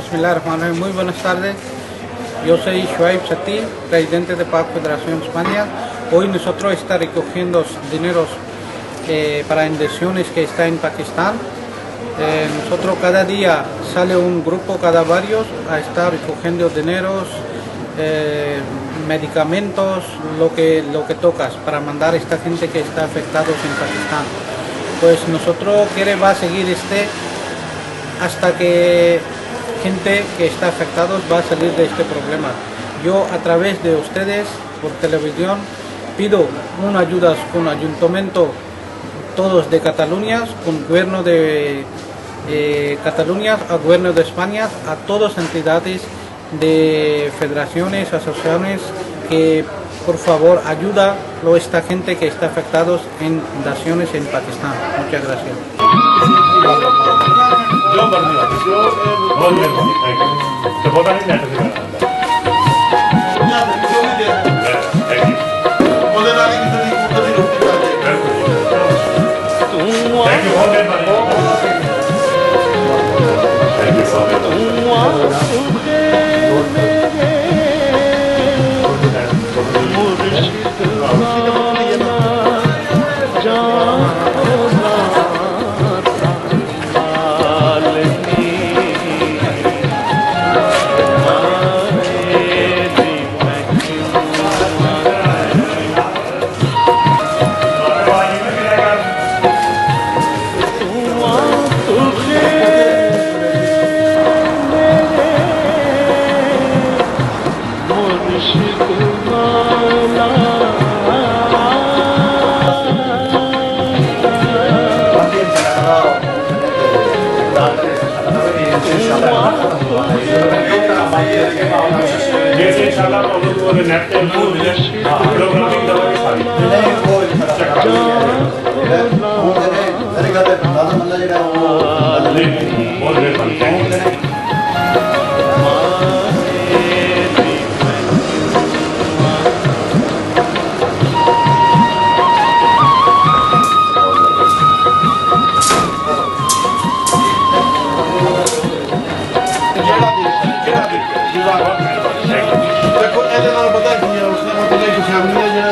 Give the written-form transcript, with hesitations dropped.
Bismillahirrahmanirrahim. Muy buenas tardes. Yo soy Shoaib Sati, presidente de PAC Federación España. Hoy nosotros estamos recogiendo dineros para inversiones que está en Pakistán. Nosotros cada día sale un grupo, cada varios, a estar recogiendo dineros, medicamentos, lo que tocas para mandar a esta gente que está afectados en Pakistán. Pues nosotros va a seguir hasta que gente que está afectados va a salir de este problema. Yo a través de ustedes por televisión pido una ayuda con ayuntamiento todos de Cataluña, con gobierno de Cataluña, a gobierno de España, a todas entidades de federaciones, asociaciones, que por favor ayuda a esta gente que está afectados en inundaciones en Pakistán. Muchas gracias. शामिले